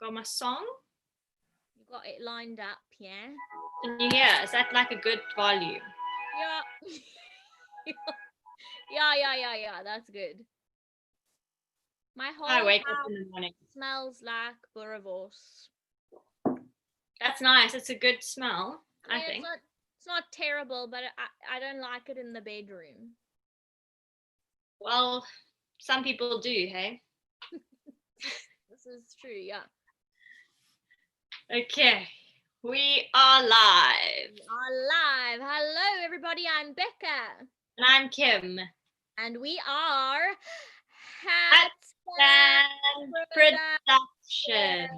Got my song. You got it lined up, yeah? Can you hear? Is that like a good volume? Yeah. Yeah. That's good. My whole I wake house up in the morning. smells like boerewors. That's nice. It's a good smell, I mean, think. It's not terrible, but I don't like it in the bedroom. Well, some people do, hey? This is true, yeah. Okay, we are live. Hello, everybody. I'm Becca. And I'm Kim. And we are Hatstand Productions.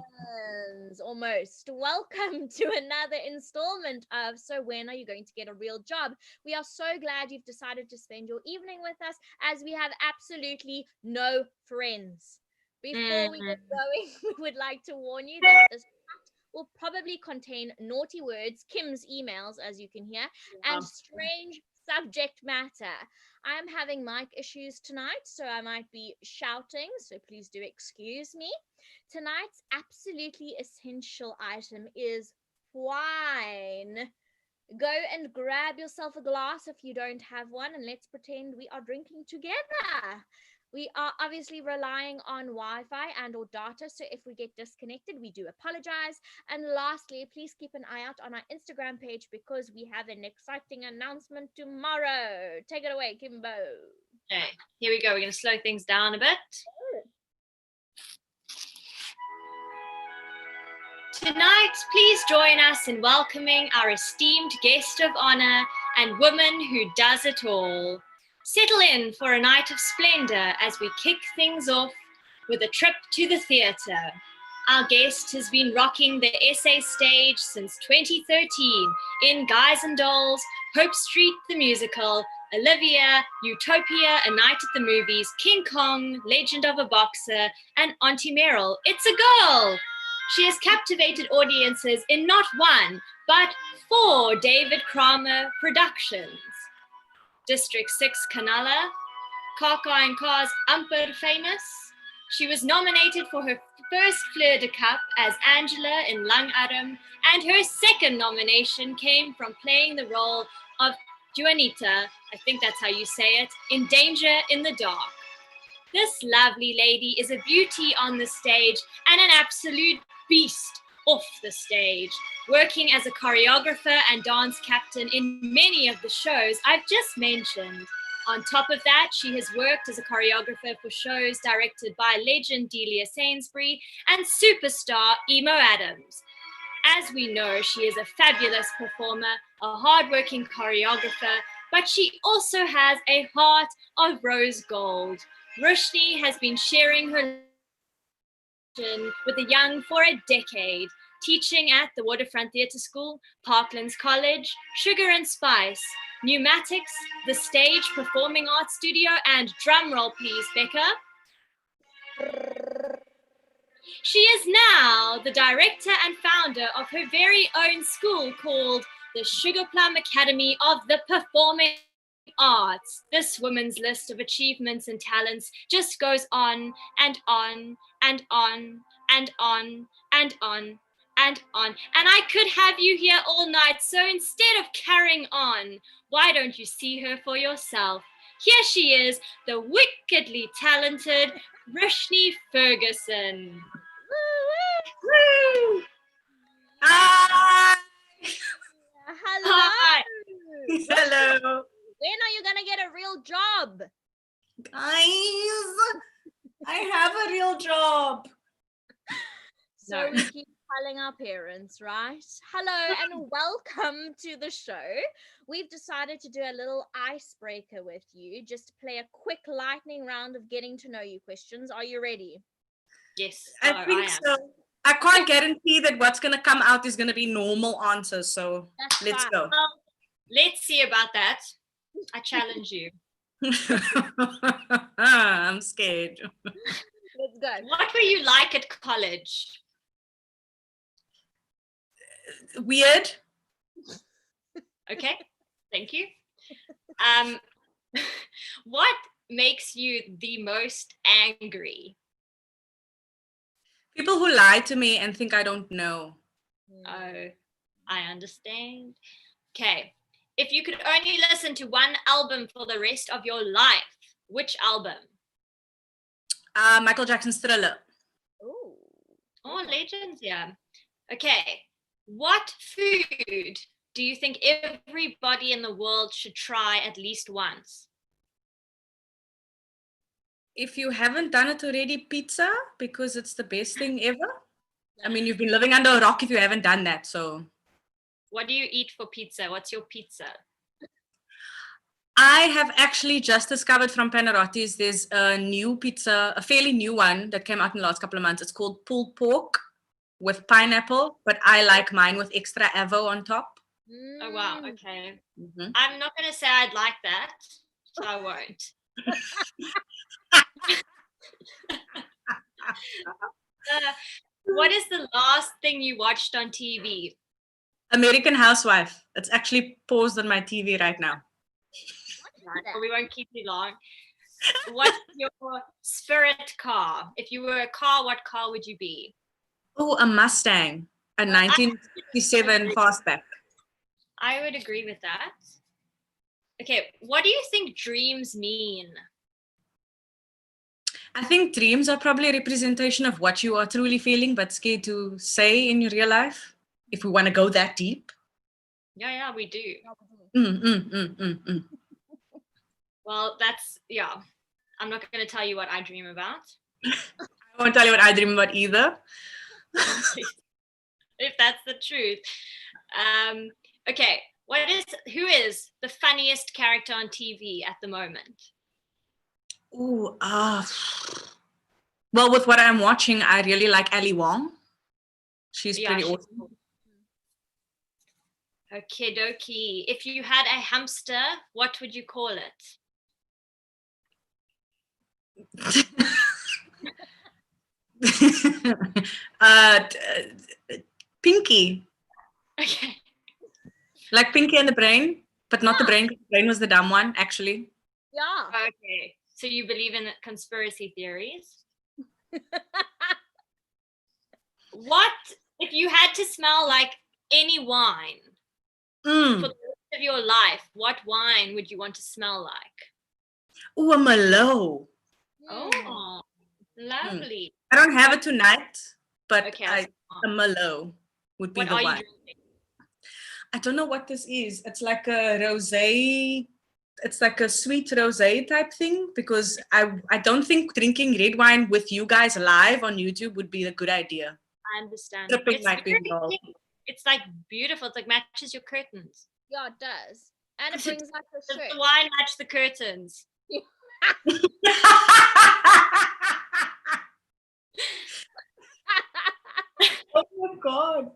Almost. Welcome to another installment of So When Are You Going to Get a Real Job? We are so glad you've decided to spend your evening with us, as we have absolutely no friends. Before we get going, we would like to warn you that this will probably contain naughty words, Kim's emails, as you can hear, and strange subject matter. I am having mic issues tonight, so I might be shouting, so please do excuse me. Tonight's absolutely essential item is wine. Go and grab yourself a glass if you don't have one, and let's pretend we are drinking together. We are obviously relying on Wi-Fi and or data, so if we get disconnected, we do apologize. And lastly, please keep an eye out on our Instagram page because we have an exciting announcement tomorrow. Take it away, Kimbo. Okay, here we go. We're going to slow things down a bit. Tonight, please join us in welcoming our esteemed guest of honor and woman who does it all. Settle in for a night of splendor as we kick things off with a trip to the theatre. Our guest has been rocking the SA stage since 2013 in Guys and Dolls, Hope Street the Musical, Olivia, Utopia, A Night at the Movies, King Kong, Legend of a Boxer, and Auntie Meryl, It's a Girl. She has captivated audiences in not one, but 4 David Kramer productions. District 6 Canala, Kaka and Ka's Amper Famous. She was nominated for her first Fleur de Cup as Angela in Langarm, and her second nomination came from playing the role of Juanita, I think that's how you say it, in Danger in the Dark. This lovely lady is a beauty on the stage and an absolute beast off the stage, working as a choreographer and dance captain in many of the shows I've just mentioned. On top of that, she has worked as a choreographer for shows directed by legend Delia Sainsbury and superstar Emo Adams. As we know, she is a fabulous performer, a hardworking choreographer, but she also has a heart of rose gold. Rushney has been sharing her with the young for a decade, teaching at the Waterfront Theatre School, Parklands College, Sugar and Spice, Pneumatics, the Stage Performing Arts Studio, and drumroll please, Becca. She is now the director and founder of her very own school called the Sugar Plum Academy of the Performing Arts. This woman's list of achievements and talents just goes on and on and on and on and on and on. And I could have you here all night, so instead of carrying on, why don't you see her for yourself? Here she is, the wickedly talented Rushney Ferguson. Woo! Hi! Hello! Hi. Hello! When are you gonna get a real job? Guys, I have a real job. So we keep telling our parents, right? Hello and welcome to the show. We've decided to do a little icebreaker with you, just to play a quick lightning round of getting to know you questions. Are you ready? Yes, I think so. I can't guarantee that what's going to come out is going to be normal answers, so let's go. Well, let's see about that. I challenge you. I'm scared. Let's go. What were you like at college? Weird. Okay, thank you. What makes you the most angry? People who lie to me and think I don't know. Oh, I understand. Okay. If you could only listen to one album for the rest of your life, which album? Michael Jackson's Thriller. Ooh. Oh, legends, yeah. Okay. What food do you think everybody in the world should try at least once? If you haven't done it already, pizza, because it's the best thing ever. I mean, you've been living under a rock if you haven't done that, so. What do you eat for pizza? What's your pizza? I have actually just discovered from Panarotti's, there's a new pizza, a fairly new one that came out in the last couple of months. It's called pulled pork with pineapple, but I like mine with extra avo on top. Oh, wow. Okay. Mhm. I'm not going to say I'd like that, so I won't. What is the last thing you watched on TV? American Housewife. It's actually paused on my TV right now. Right, but we won't keep you long. What's your spirit car? If you were a car, what car would you be? Oh, a Mustang, a 1957 fastback. I would agree with that. Okay, what do you think dreams mean? I think dreams are probably a representation of what you are truly feeling, but scared to say in your real life, if we want to go that deep. Yeah, we do. Mm. Well, that's, yeah. I'm not going to tell you what I dream about. I won't tell you what I dream about either. If that's the truth. Okay, who is the funniest character on TV at the moment? Ooh, well, with what I'm watching, I really like Ali Wong. She's pretty awesome. Cool. Okay, dokie. If you had a hamster, what would you call it? Pinky. Okay. Like Pinky and the Brain, but not the brain. The brain was the dumb one, actually. Yeah. Okay. So you believe in conspiracy theories? What if you had to smell like any wine for the rest of your life? What wine would you want to smell like? Ooh, a Merlot. Oh, lovely. I don't have it tonight, but Okay, a Merlot would be what the are one. you drinking? I don't know what this is. It's like a rosé. It's like a sweet rosé type thing, because I don't think drinking red wine with you guys live on YouTube would be a good idea. I understand. Tripping might be involved. It's like beautiful. It's like matches your curtains. Yeah, it does. And it brings out the Does shirt. the wine match the curtains? Oh my God.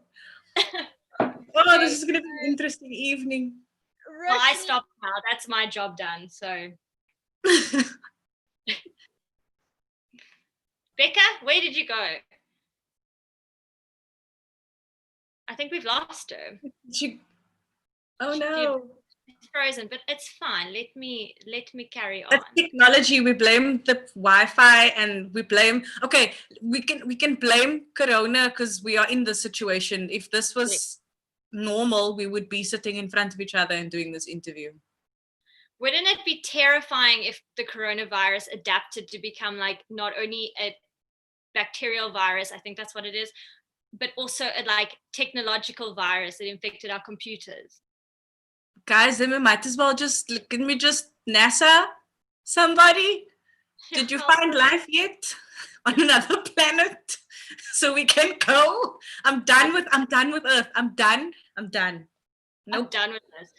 Oh, this is going to be an interesting evening. Well, I stopped now. That's my job done. So, Becca, where did you go? I think we've lost her. Oh no. She's frozen, but it's fine. Let me carry on. That's technology. We blame the Wi-Fi and we blame. Okay, we can blame Corona because we are in this situation. If this was normal, we would be sitting in front of each other and doing this interview. Wouldn't it be terrifying if the coronavirus adapted to become like not only a bacterial virus, I think that's what it is, but also a like technological virus that infected our computers? Guys, then we might as well can we just NASA somebody? Did you find life yet on another planet so we can go? I'm done with Earth. I'm done. Nope. I'm done with this.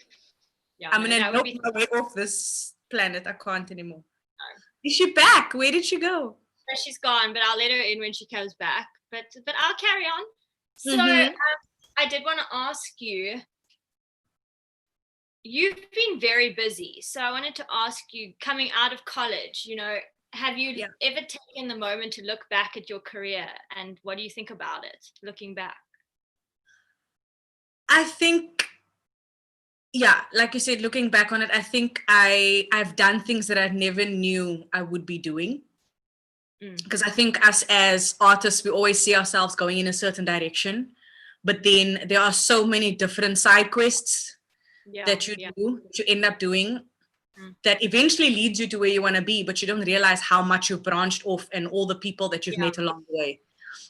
Yeah, I'm gonna knock my way off this planet. I can't anymore. No. Is she back? Where did she go? No, she's gone, but I'll let her in when she comes back. But I'll carry on. So I did want to ask you. You've been very busy, so I wanted to ask you, coming out of college, have you ever taken the moment to look back at your career, and what do you think about it, looking back? I think, like you said, looking back on it, I think I've done things that I never knew I would be doing. Because I think us as artists, we always see ourselves going in a certain direction, but then there are so many different side quests that you do, that you end up doing, that eventually leads you to where you want to be, but you don't realize how much you've branched off and all the people that you've met along the way.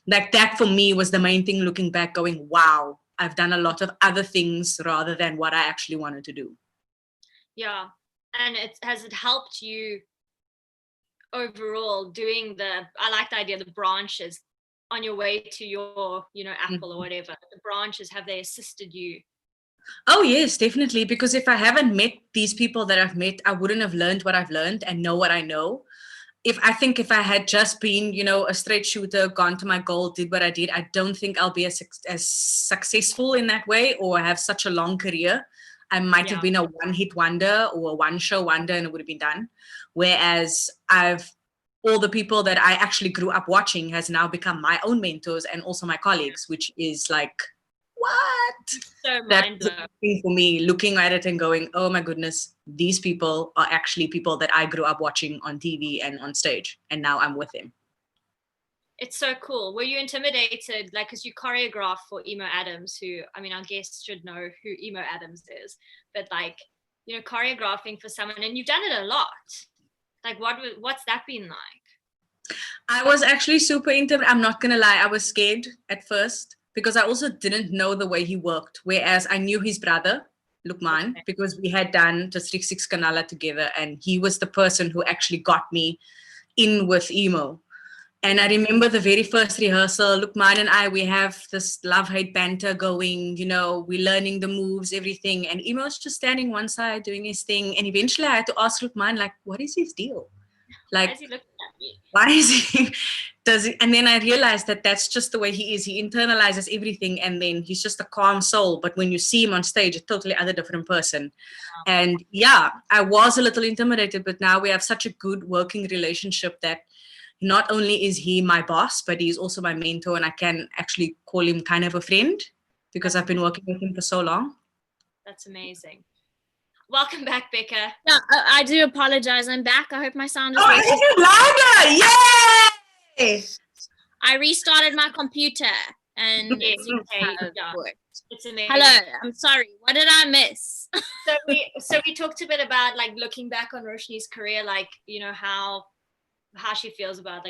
Like that for me was the main thing, looking back, going, wow, I've done a lot of other things rather than what I actually wanted to do. Yeah. And has it helped you overall doing I like the idea of the branches on your way to your, Apple or whatever, the branches, have they assisted you? Oh yes, definitely. Because if I haven't met these people that I've met, I wouldn't have learned what I've learned and know what I know. If I had just been, a straight shooter, gone to my goal, did what I did, I don't think I'll be as successful in that way or have such a long career. I might have been a one-hit wonder or a one-show wonder and it would have been done. Whereas all the people that I actually grew up watching has now become my own mentors and also my colleagues, which is like, what? So mind-blowing for me, looking at it and going, oh my goodness, these people are actually people that I grew up watching on TV and on stage, and now I'm with them. It's so cool. Were you intimidated, like, because you choreograph for Emo Adams, who, I mean, our guests should know who Emo Adams is, but like, choreographing for someone, and you've done it a lot. Like, what's that been like? I was actually super intimidated. I'm not gonna lie, I was scared at first because I also didn't know the way he worked. Whereas I knew his brother, Lukman, because we had done the 6 Kanala together, and he was the person who actually got me in with emo. And I remember the very first rehearsal, Lukman and I, we have this love-hate banter going, we're learning the moves, everything. And Emo's just standing one side doing his thing. And eventually I had to ask Lukman, like, what is his deal? Like, why is he looking at me? Why is he, and then I realized that that's just the way he is. He internalizes everything and then he's just a calm soul. But when you see him on stage, a totally other different person. And I was a little intimidated, but now we have such a good working relationship that not only is he my boss, but he's also my mentor, and I can actually call him kind of a friend because I've been working with him for so long. That's amazing. Welcome back, Becca. No, I do apologize. I'm back. I hope my sound is working. Oh, louder! Yay! I restarted my computer and it's amazing. Hello, I'm sorry. What did I miss? So we talked a bit about like looking back on Rushney's career, like how she feels about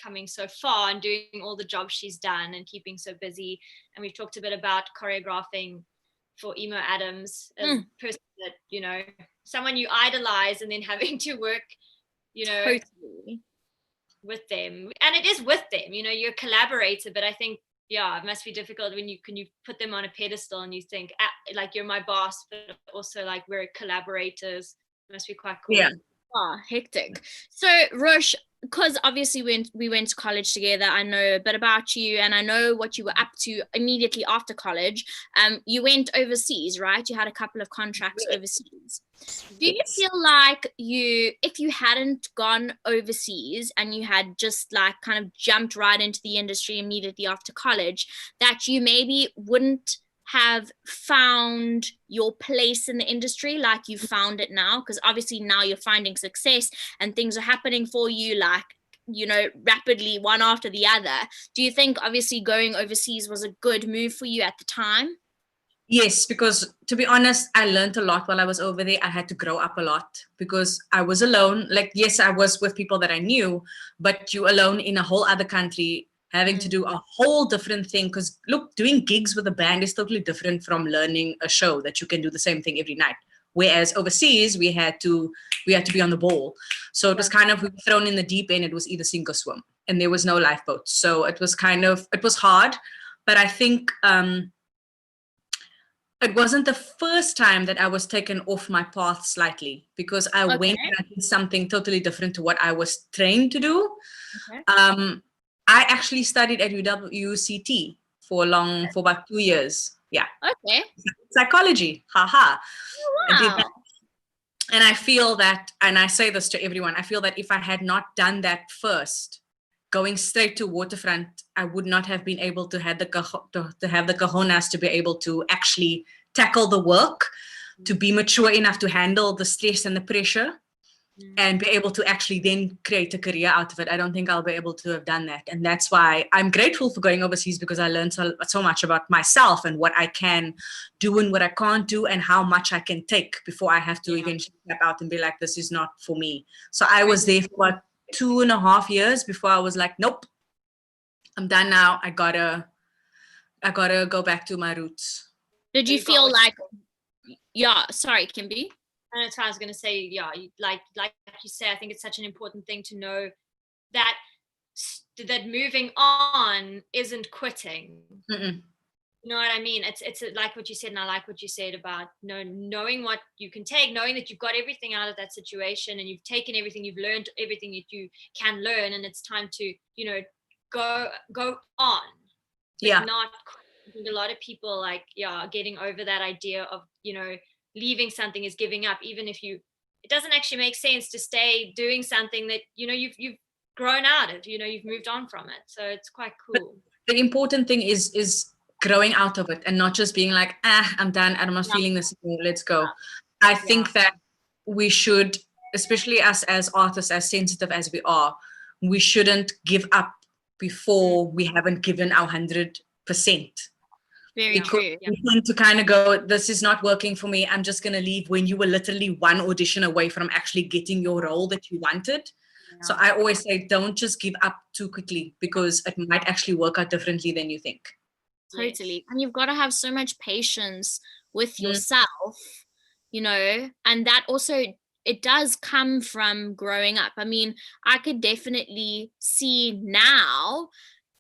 coming so far and doing all the jobs she's done and keeping so busy. And we've talked a bit about choreographing for Emo Adams, a person that, someone you idolize, and then having to work, totally with them. And it is with them, you're a collaborator, but I think, it must be difficult when you put them on a pedestal and you think like you're my boss, but also like we're collaborators. It must be quite cool. Yeah. Oh, hectic. So Rush, because obviously we went to college together, I know a bit about you and I know what you were up to immediately after college. You went overseas, right? You had a couple of contracts overseas. Do you feel like if you hadn't gone overseas and you had just like kind of jumped right into the industry immediately after college, that you maybe wouldn't have found your place in the industry like you found it now? Because obviously now you're finding success and things are happening for you like rapidly, one after the other. Do you think obviously going overseas was a good move for you at the time? Yes, because to be honest, I learned a lot while I was over there. I had to grow up a lot because I was alone. Like, yes, I was with people that I knew, but you alone in a whole other country, having to do a whole different thing. Because look, doing gigs with a band is totally different from learning a show that you can do the same thing every night. Whereas overseas, we had to be on the ball. So it was kind of, we were thrown in the deep end. It was either sink or swim, and there was no lifeboat. So it was it was hard, but I think it wasn't the first time that I was taken off my path slightly, because I went and I did something totally different to what I was trained to do. I actually studied at UWCT for about 2 years. Yeah. Okay. Psychology. Haha. Wow. And I feel that, and I say this to everyone, I feel that if I had not done that first, going straight to Waterfront, I would not have been able to have the cojones to be able to actually tackle the work, to be mature enough to handle the stress and the pressure. and be able to actually then create a career out of it. I don't think I'll be able to have done that. And that's why I'm grateful for going overseas, because I learned so much about myself and what I can do and what I can't do and how much I can take before I have to eventually step out and be like, this is not for me. So I was there for about 2.5 years before I was like, nope, I'm done now. I gotta go back to my roots. Did you feel like, sorry, Kimby? And that's what I was going to say. Yeah, like you say, I think it's such an important thing to know that moving on isn't quitting. Mm-mm. You know what I mean? It's like what you said, and I like what you said about knowing what you can take, knowing that you've got everything out of that situation, and you've taken everything, you've learned everything that you can learn, and it's time to go on. Yeah. Not a lot of people are getting over that idea of leaving something is giving up, even if it doesn't actually make sense to stay doing something that you've grown out of, you've moved on from it. So it's quite cool. But the important thing is growing out of it and not just being like, I'm done, I'm not feeling this anymore, let's go. I think that we should, especially us as artists, as sensitive as we are, we shouldn't give up before we haven't given our 100%. Very true. You tend to kind of go, this is not working for me, I'm just going to leave, when you were literally one audition away from actually getting your role that you wanted. So I always say, don't just give up too quickly, because it might actually work out differently than you think. Totally. And you've got to have so much patience with yourself, and that also, it does come from growing up. I mean, I could definitely see now,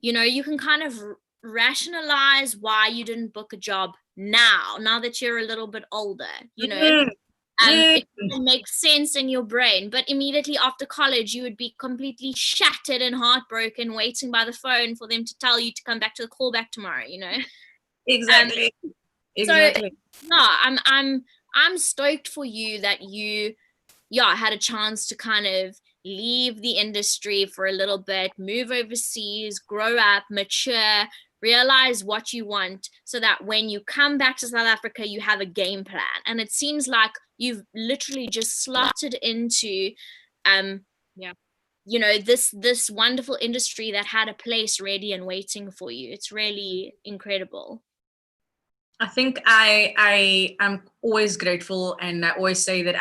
you can kind of rationalize why you didn't book a job now that you're a little bit older, it makes sense in your brain. But immediately after college, you would be completely shattered and heartbroken, waiting by the phone for them to tell you to come back to the callback tomorrow, Exactly. So I'm stoked for you that you had a chance to kind of leave the industry for a little bit, move overseas, grow up, mature, realize what you want, so that when you come back to South Africa, you have a game plan. And it seems like you've literally just slotted into this wonderful industry that had a place ready and waiting for you. It's really incredible. I think I am always grateful, and I always say that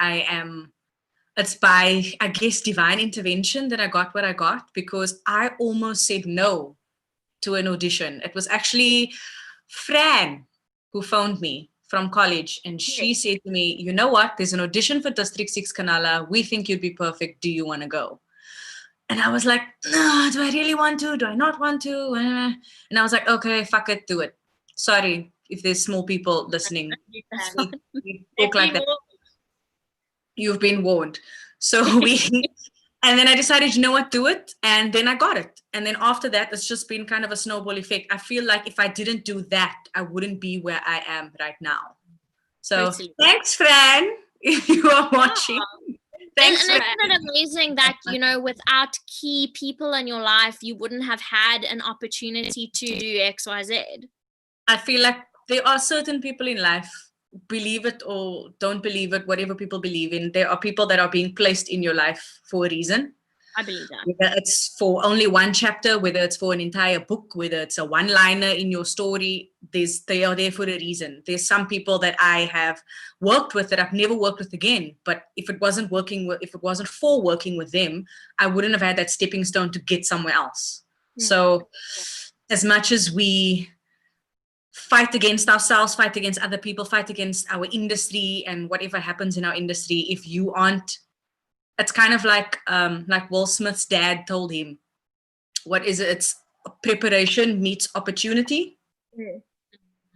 it's by, I guess, divine intervention that I got what I got, because I almost said no to an audition. It was actually Fran who phoned me from college, and she said to me, you know what, there's an audition for District 6 Canala. We think you'd be perfect. Do you want to go? And I was like, no, do I really want to? Do I not want to? And I was like, okay, fuck it, do it. Sorry if there's small people listening. Talk like that. You've been warned. So and then I decided, you know what, do it. And then I got it. And then after that, it's just been kind of a snowball effect. I feel like if I didn't do that, I wouldn't be where I am right now. So thanks, Fran, if you are watching. Thanks, and isn't it amazing that, without key people in your life, you wouldn't have had an opportunity to do X, Y, Z? I feel like there are certain people in life, believe it or don't believe it, whatever people believe in, there are people that are being placed in your life for a reason. I believe that. Whether it's for only one chapter, whether it's for an entire book, whether it's a one-liner in your story, they are there for a reason. There's some people that I have worked with that I've never worked with again. But if it wasn't for working with them, I wouldn't have had that stepping stone to get somewhere else. So as much as we fight against ourselves, fight against other people, fight against our industry and whatever happens in our industry, if you aren't, it's kind of like Will Smith's dad told him, what is it? It's preparation meets opportunity.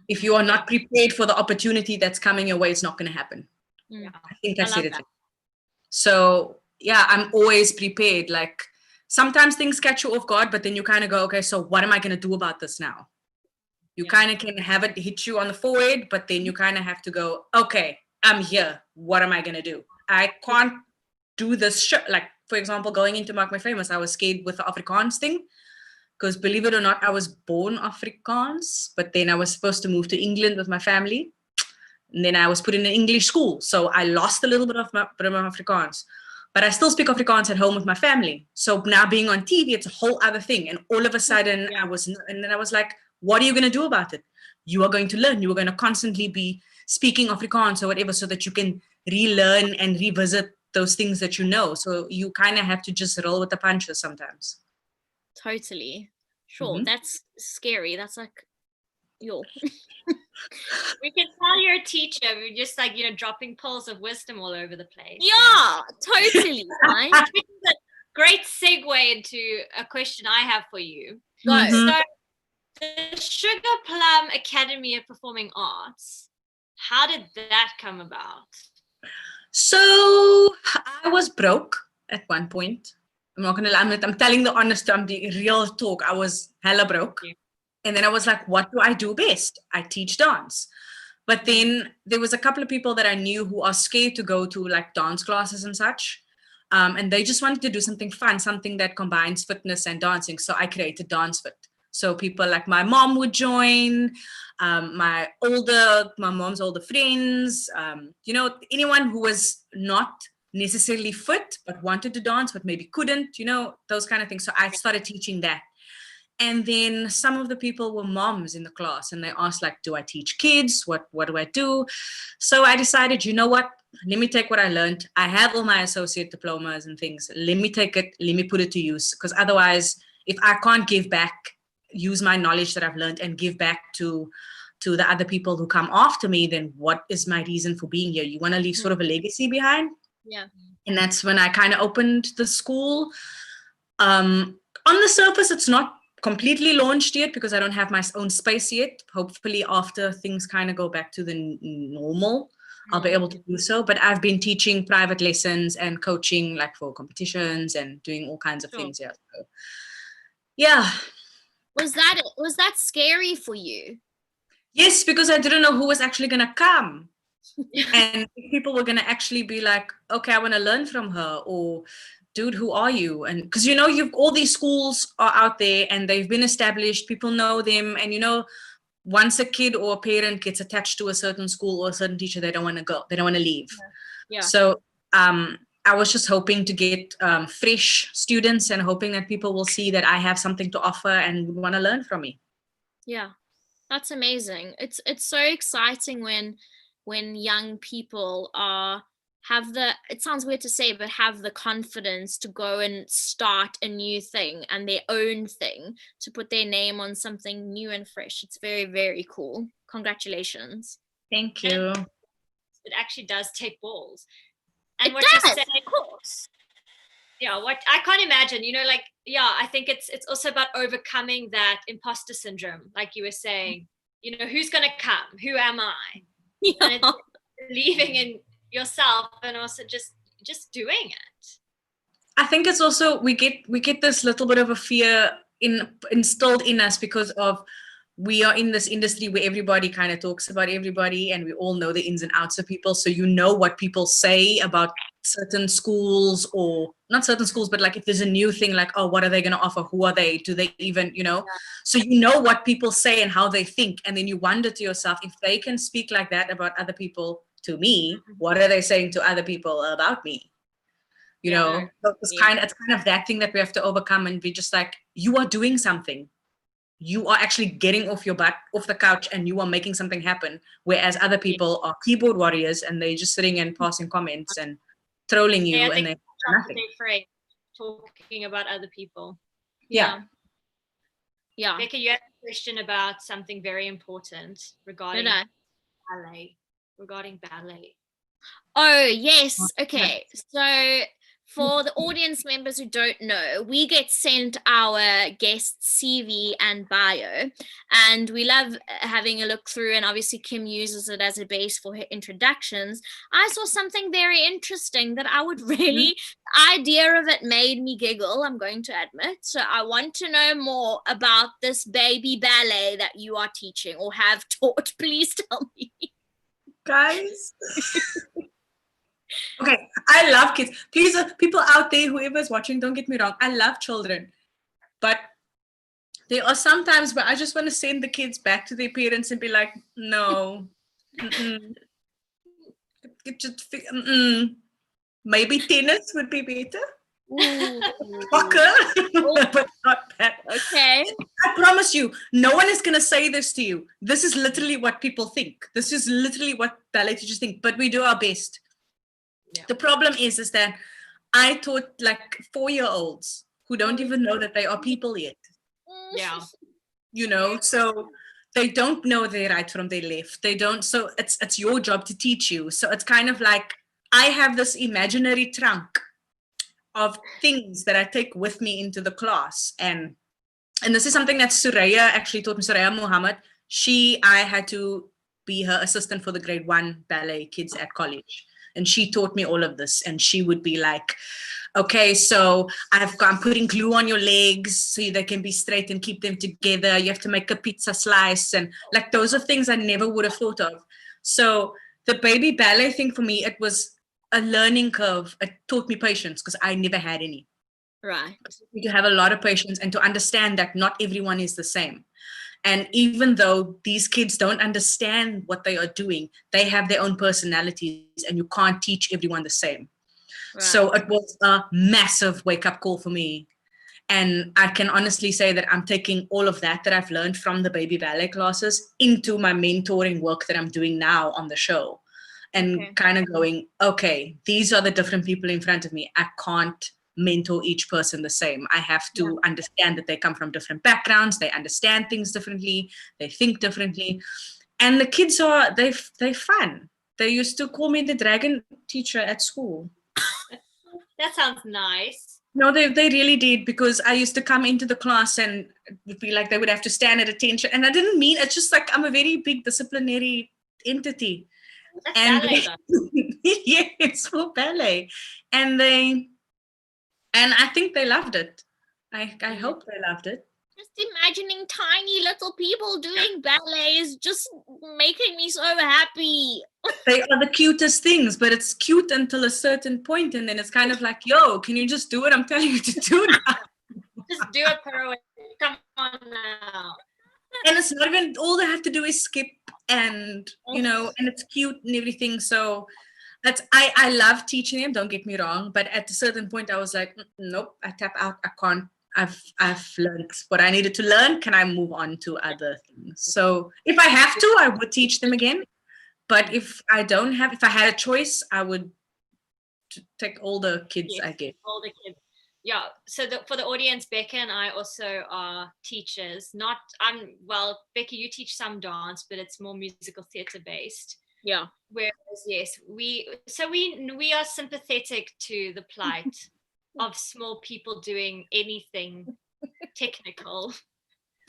If you are not prepared for the opportunity that's coming your way, it's not going to happen. I think I said it. So yeah, I'm always prepared. Like sometimes things catch you off guard, but then you kind of go, okay, so what am I going to do about this now? You kind of can have it hit you on the forehead, but then you kind of have to go, okay, I'm here. What am I going to do? I can't do this shit. Like, for example, going into Maak My Famous, I was scared with the Afrikaans thing, because believe it or not, I was born Afrikaans, but then I was supposed to move to England with my family. And then I was put in an English school. So I lost a little bit of my Afrikaans. but I still speak Afrikaans at home with my family. So now being on TV, it's a whole other thing. And all of a sudden and then I was like, what are you going to do about it? You are going to learn. You are going to constantly be speaking Afrikaans or whatever so that you can relearn and revisit those things that you know. So you kind of have to just roll with the punches sometimes. Totally. Sure. Mm-hmm. That's scary. That's like, yo. We can tell you're a teacher. We're just like, dropping pearls of wisdom all over the place. Yeah, totally. Right? Which is a great segue into a question I have for you. Go. Mm-hmm. So the Sugar Plum Academy of Performing Arts, how did that come about? So I was broke at one point. I'm not gonna lie. I'm telling the honest, I'm the real talk. I was hella broke. Yeah. And then I was like, what do I do best? I teach dance. But then there was a couple of people that I knew who are scared to go to like dance classes and such. And they just wanted to do something fun, something that combines fitness and dancing. So I created Dance Fit. So people like my mom would join, my mom's older friends, anyone who was not necessarily fit, but wanted to dance, but maybe couldn't, those kind of things. So I started teaching that. And then some of the people were moms in the class and they asked like, do I teach kids? What do I do? So I decided, you know what? Let me take what I learned. I have all my associate diplomas and things. Let me take it. Let me put it to use. Because otherwise, if I can't give back, use my knowledge that I've learned and give back to the other people who come after me, then what is my reason for being here? You want to leave sort of a legacy behind. Yeah. And that's when I kind of opened the school. On the surface, it's not completely launched yet because I don't have my own space yet. Hopefully after things kind of go back to the normal, I'll be able to do so. But I've been teaching private lessons and coaching like for competitions and doing all kinds of things. Yeah. So, yeah. Was that scary for you? Yes, because I didn't know who was actually going to come. And people were going to actually be like, okay, I want to learn from her, or dude, who are you? And because you've all these schools are out there and they've been established, people know them, and once a kid or a parent gets attached to a certain school or a certain teacher, they don't want to go, they don't want to leave. Yeah. So I was just hoping to get fresh students and hoping that people will see that I have something to offer and would want to learn from me. Yeah, that's amazing. It's so exciting when young people it sounds weird to say, but have the confidence to go and start a new thing and their own thing, to put their name on something new and fresh. It's very, very cool. Congratulations. Thank you. It actually does take balls. And It what does, you're saying, of course. Yeah, what I can't imagine, I think it's also about overcoming that imposter syndrome, like you were saying. Who's gonna come? Who am I? Yeah. And it's believing in yourself and also just doing it. I think it's also we get this little bit of a fear instilled in us because of we are in this industry where everybody kind of talks about everybody and we all know the ins and outs of people. So what people say about certain schools, or not certain schools, but like if there's a new thing, like, oh, what are they going to offer? Who are they? Do they even, So what people say and how they think. And then you wonder to yourself, if they can speak like that about other people to me, what are they saying to other people about me? So it's kind of that thing that we have to overcome and be just like, you are doing something. You are actually getting off your butt, off the couch, and you are making something happen. Whereas other people are keyboard warriors and they're just sitting and passing comments and trolling you, and they're nothing. Afraid talking about other people. Yeah. Becca, you had a question about something very important regarding ballet. Oh, yes. Okay. So for the audience members who don't know, we get sent our guest CV and bio, and we love having a look through, and obviously Kim uses it as a base for her introductions. I saw something very interesting that I would really, the idea of it made me giggle, I'm going to admit. So I want to know more about this baby ballet that you are teaching or have taught. Please tell me. Guys. Okay, I love kids. Please, people out there, whoever's watching, don't get me wrong. I love children. But there are some times where I just want to send the kids back to their parents and be like, no. Maybe tennis would be better. Ooh. Soccer, but not that. Okay. I promise you, no one is going to say this to you. This is literally what people think. This is literally what ballet teachers think, but we do our best. Yeah. The problem is that I taught like 4-year-olds who don't even know that they are people yet. Yeah. You know, so they don't know their right from their left. They don't. So it's your job to teach you. So it's kind of like I have this imaginary trunk of things that I take with me into the class. And this is something that Suraya actually taught me, Suraya Muhammad. I had to be her assistant for the grade 1 ballet kids at college. And she taught me all of this. And she would be like, okay, so I'm putting glue on your legs so they can be straight and keep them together. You have to make a pizza slice. And like, those are things I never would have thought of. So the baby ballet thing for me, it was a learning curve. It taught me patience because I never had any. Right. To have a lot of patience and to understand that not everyone is the same. And even though these kids don't understand what they are doing, they have their own personalities and you can't teach everyone the same. Right. So it was a massive wake-up call for me. And I can honestly say that I'm taking all of that I've learned from the baby ballet classes into my mentoring work that I'm doing now on the show. And kind of going, okay, these are the different people in front of me. I can't mentor each person the same. I have to understand that they come from different backgrounds. They understand things differently. They think differently. And the kids they're fun. They used to call me the dragon teacher at school. That sounds nice. No, they really did, because I used to come into the class and it would be like they would have to stand at attention. And I didn't mean, it's just like I'm a very big disciplinary entity. That's ballet, though. Yeah, it's for ballet. And I think they loved it. I hope they loved it. Just imagining tiny little people doing ballet is just making me so happy. They are the cutest things, but it's cute until a certain point, and then it's kind of like, yo, can you just do what I'm telling you to do now? Just do it, Pearl. Come on now. And it's not even, all they have to do is skip and, you know, and it's cute and everything. So I love teaching them, don't get me wrong. But at a certain point, I was like, nope, I tap out. I can't. I've learned what I needed to learn. Can I move on to other things? So if I have to, I would teach them again. But if I had a choice, I would take all the kids I get. All the kids. Yeah. So for the audience, Becca and I also are teachers. Becca, you teach some dance, but it's more musical theatre based. Yeah. Whereas, yes, we are sympathetic to the plight of small people doing anything technical.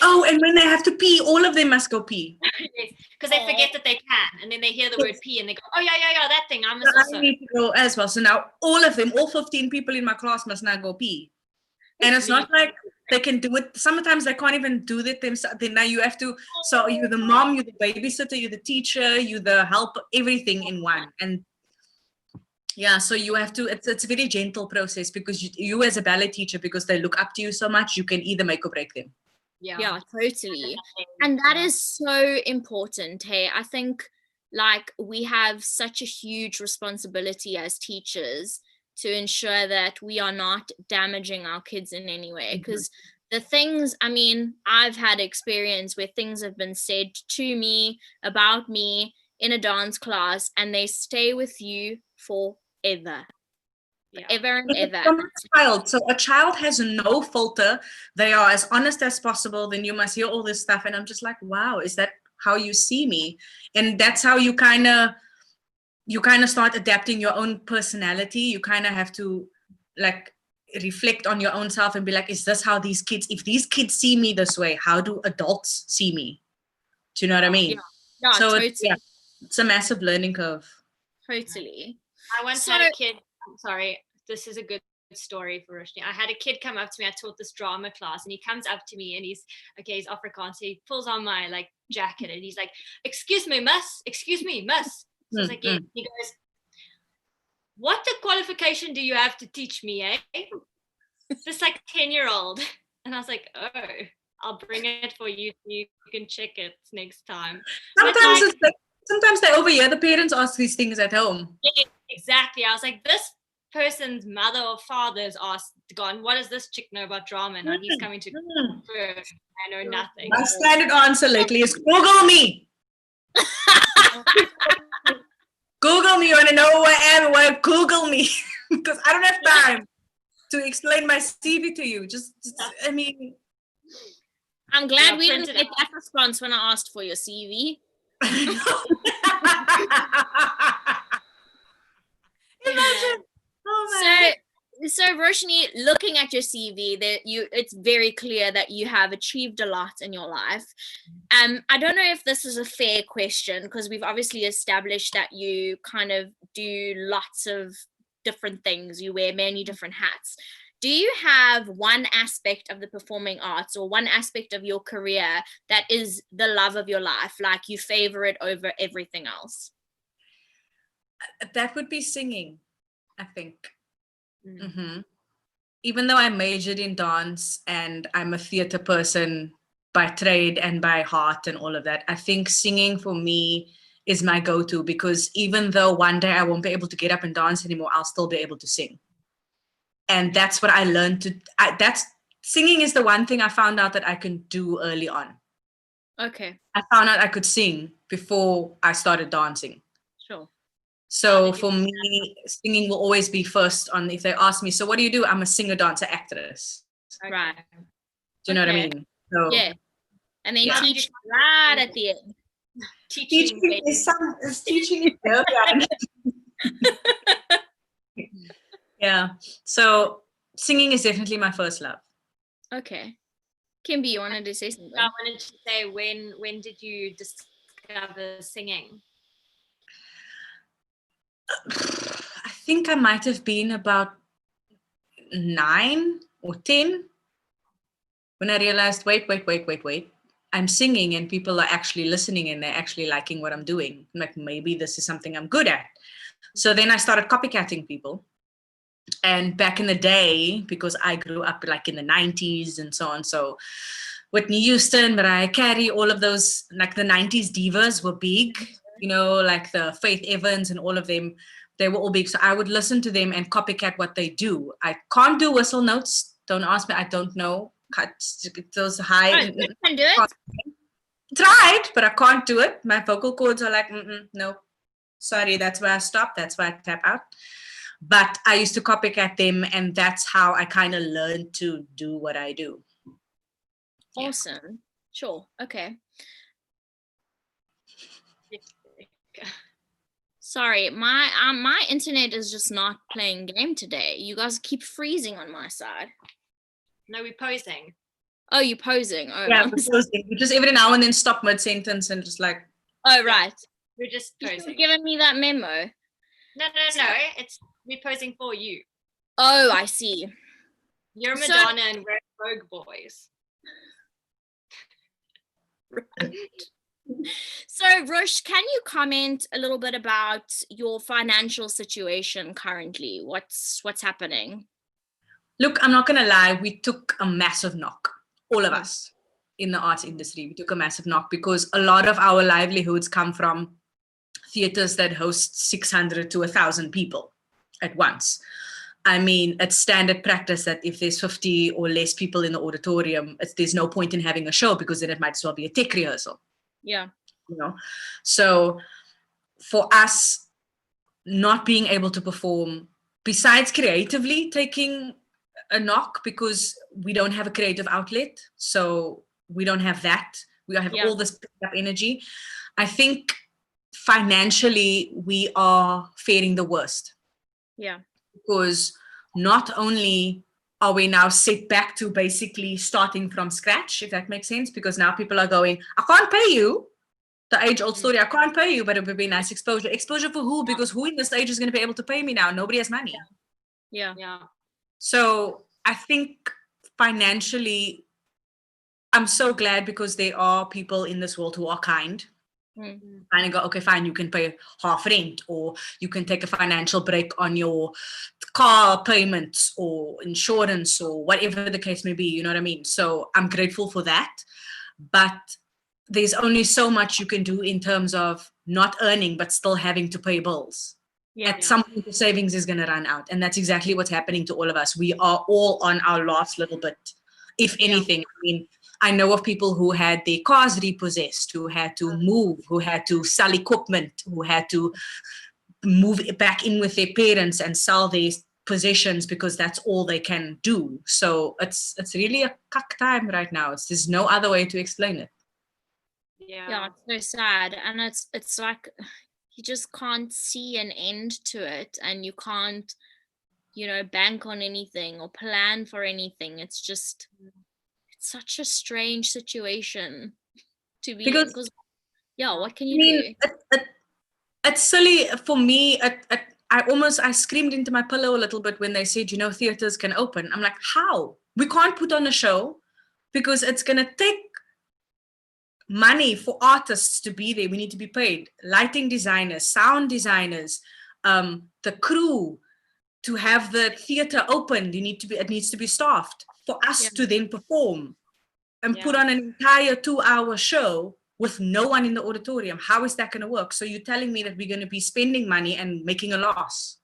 Oh, and when they have to pee, all of them must go pee. Yes, because they forget that they can, and then they hear the word pee, and they go, "Oh yeah, that thing. I must also." I need to go as well. So now all of them, all 15 people in my class must now go pee. And it's not like they can do it. Sometimes they can't even do that themselves. Then now you have to. So you're the mom, you're the babysitter, you're the teacher, you're the helper, everything in one. And yeah, so you have to. It's a very gentle process, because you as a ballet teacher, because they look up to you so much, you can either make or break them. Yeah, totally. And that is so important. Hey, I think like we have such a huge responsibility as teachers to ensure that we are not damaging our kids in any way. Because the things, I mean, I've had experience where things have been said to me, about me in a dance class, and they stay with you forever. Ever and ever. From a child. So a child has no filter. They are as honest as possible. Then you must hear all this stuff. And I'm just like, wow, is that how you see me? And that's how you kind of start adapting your own personality. You kind of have to like reflect on your own self and be like, is this how if these kids see me this way, how do adults see me? Do you know what I mean? Yeah, so totally. it's a massive learning curve. Totally. I once had a kid, sorry, this is a good story for Rushney. I had a kid come up to me, I taught this drama class, and he comes up to me and he's Afrikaans, so he pulls on my like jacket and he's like, excuse me, miss. So I was like, yeah. He goes, what the qualification do you have to teach me, eh? This like 10-year-old. And I was like, oh, I'll bring it for you so you can check it next time. Sometimes they overhear the parents ask these things at home. Yeah, exactly. I was like, this person's mother or father's gone, what does this chick know about drama? Now he's coming to confirm. I know nothing. My standard answer lately is Google me. Google me. You want to know who I am? Well, Google me. Because I don't have time to explain my CV to you. I mean. I'm glad we didn't get that response when I asked for your CV. Imagine. Oh so Rushney, looking at your CV, it's very clear that you have achieved a lot in your life. I don't know if this is a fair question, because we've obviously established that you kind of do lots of different things. You wear many different hats. Do you have one aspect of the performing arts or one aspect of your career that is the love of your life, like you favor it over everything else? That would be singing, I think. Mm-hmm. Even though I majored in dance and I'm a theater person by trade and by heart and all of that, I think singing for me is my go-to, because even though one day I won't be able to get up and dance anymore, I'll still be able to sing. And that's what I learned singing is the one thing I found out that I can do early on. Okay. I found out I could sing before I started dancing. Sure. So for me, singing will always be first on. If they ask me, so what do you do? I'm a singer, dancer, actress. Right. Do you know what I mean? So, yeah. And then teach right at the end. Teaching is teaching. Yeah. So singing is definitely my first love. Okay. Kimby, you wanted to say something? I wanted to say, when did you discover singing? I think I might have been about 9 or 10 when I realized, wait. I'm singing and people are actually listening and they're actually liking what I'm doing. Like, maybe this is something I'm good at. So then I started copycatting people. And back in the day, because I grew up like in the 90s and so on, so Whitney Houston, Mariah Carey, all of those, like the 90s divas were big, like the Faith Evans and all of them, they were all big. So I would listen to them and copycat what they do. I can't do whistle notes. Don't ask me. I don't know. Those high. You can do it. Tried, but I can't do it. My vocal cords are like, no. Sorry, that's where I stop. That's where I tap out. But I used to copycat them, and that's how I kind of learned to do what I do. Awesome. Yeah. Sure. Okay. Sorry, my internet is just not playing game today. You guys keep freezing on my side. No, we're posing. Oh, you're posing. Oh, yeah, we're posing. We just every now and then stop mid-sentence and just like. Oh, right. We're just posing. You've given me that memo. No. We're posing for you. Oh, I see. You're Madonna and we're Rogue Boys. Right. So, Rush, can you comment a little bit about your financial situation currently? What's happening? Look, I'm not going to lie. We took a massive knock, all of us in the arts industry. We took a massive knock because a lot of our livelihoods come from theaters that host 600 to 1,000 people at once. I mean, it's standard practice that if there's 50 or less people in the auditorium, there's no point in having a show because then it might as well be a tech rehearsal. Yeah. So for us not being able to perform, besides creatively taking a knock because we don't have a creative outlet, so we don't have that. We have all this picked up energy. I think financially we are faring the worst. Yeah. Because not only are we now set back to basically starting from scratch, if that makes sense, because now people are going, I can't pay you. The age-old story, I can't pay you, but it would be nice exposure. Exposure for who? Because who in this age is going to be able to pay me now? Nobody has money. Yeah. So I think financially, I'm so glad because there are people in this world who are kind. And I go, okay, fine, you can pay half rent or you can take a financial break on your car payments or insurance or whatever the case may be, you know what I mean? So I'm grateful for that. But there's only so much you can do in terms of not earning but still having to pay bills. At some point, the savings is going to run out. And that's exactly what's happening to all of us. We are all on our last little bit, if anything. I mean, I know of people who had their cars repossessed, who had to move, who had to sell equipment, who had to move back in with their parents and sell their possessions because that's all they can do. So it's really a cuck time right now. There's no other way to explain it. Yeah, it's so sad. And it's like you just can't see an end to it, and you can't, bank on anything or plan for anything. It's such a strange situation to be in, because what can you do? It's silly for me. I screamed into my pillow a little bit when they said, theaters can open. I'm like, how? We can't put on a show because it's going to take money for artists to be there. We need to be paid. Lighting designers, sound designers, the crew, to have the theater open. It needs to be staffed for us to then perform and put on an entire 2-hour show with no one in the auditorium. How is that going to work? So you're telling me that we're going to be spending money and making a loss.